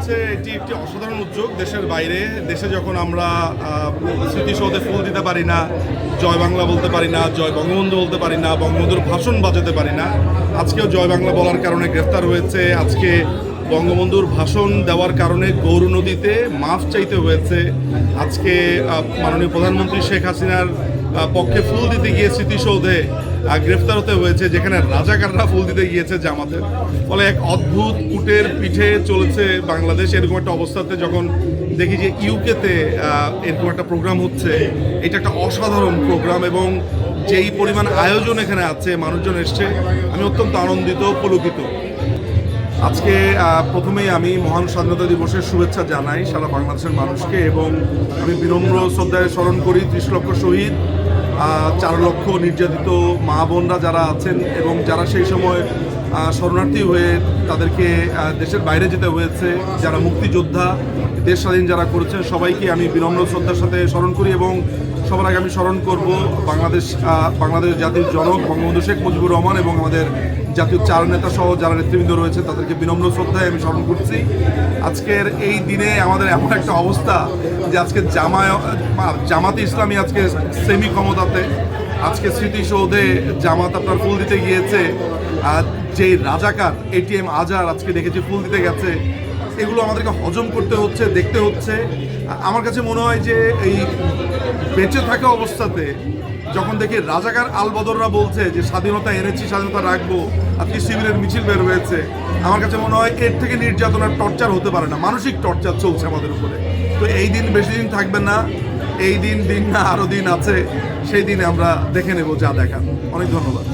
হচ্ছে এটি একটি অসাধারণ উদ্যোগ দেশের বাইরে। দেশে যখন আমরা স্মৃতিসৌধে ফুল দিতে পারি না, জয় বাংলা বলতে পারি না, জয় বঙ্গবন্ধু বলতে পারি না, বঙ্গবন্ধুর ভাষণ বাজাতে পারি না, আজকেও জয় বাংলা বলার কারণে গ্রেফতার হয়েছে। আজকে বঙ্গবন্ধুর ভাষণ দেওয়ার কারণে গৌর নদীতে মাফ চাইতে হয়েছে। আজকে মাননীয় প্রধানমন্ত্রী শেখ হাসিনার পক্ষে ফুল দিতে গিয়ে স্মৃতিসৌধে গ্রেফতার হতে হয়েছে, যেখানে রাজাকাররা ফুল দিতে গিয়েছে জামাতের। ফলে এক অদ্ভুত উটের পিঠে চলেছে বাংলাদেশ। এরকম একটা অবস্থাতে যখন দেখি যে ইউকেতে এরকম একটা প্রোগ্রাম হচ্ছে, এটা একটা অসাধারণ প্রোগ্রাম এবং যেই পরিমাণ আয়োজন এখানে আছে, মানুষজন এসছে, আমি অত্যন্ত আনন্দিত, পুলকিত। আজকে প্রথমেই আমি মহান স্বাধীনতা দিবসের শুভেচ্ছা জানাই সারা বাংলাদেশের মানুষকে এবং আমি বিনম্র শ্রদ্ধায় স্মরণ করি 30 লক্ষ শহীদ, 4 লক্ষ নির্যাতিত মা বোনরা যারা আছেন এবং যারা সেই সময় শরণার্থী হয়ে তাদেরকে দেশের বাইরে যেতে হয়েছে, যারা মুক্তিযোদ্ধা, দেশ স্বাধীন যারা করেছেন, সবাইকে আমি বিনম্র শ্রদ্ধার সাথে স্মরণ করি এবং সবার আগে আমি স্মরণ করব বাংলাদেশ জাতির জনক বঙ্গবন্ধু শেখ মুজিবুর রহমান এবং আমাদের জাতীয় চার নেতা সহ যারা নেতৃবৃন্দ রয়েছে তাদেরকে বিনম্র শ্রদ্ধায় আমি স্মরণ করছি। আজকের এই দিনে আমাদের এমন একটা অবস্থা যে আজকে জামাতে ইসলামী আজকে সেমি ক্ষমতাতে, আজকে স্মৃতিসৌধে জামাত আপনার ফুল দিতে গিয়েছে, যে রাজাকার ATM আজহার আজকে দেখেছি ফুল দিতে গেছে। এগুলো আমাদেরকে হজম করতে হচ্ছে, দেখতে হচ্ছে। আমার কাছে মনে হয় যে এই বেঁচে থাকা অবস্থাতে যখন দেখি রাজাকার আলবদররা বলছে যে স্বাধীনতা এনেছি, স্বাধীনতা রাখবো, আজকে শিবিরের মিছিল বের হয়েছে, আমার কাছে মনে হয় এর থেকে নির্যাতনার টর্চার হতে পারে না, মানসিক টর্চার চলছে আমাদের উপরে। তো এই দিন বেশি দিন থাকবে না, এই দিন না আরও দিন আছে, সেই দিনে আমরা দেখে নেব যা দেখার। অনেক ধন্যবাদ।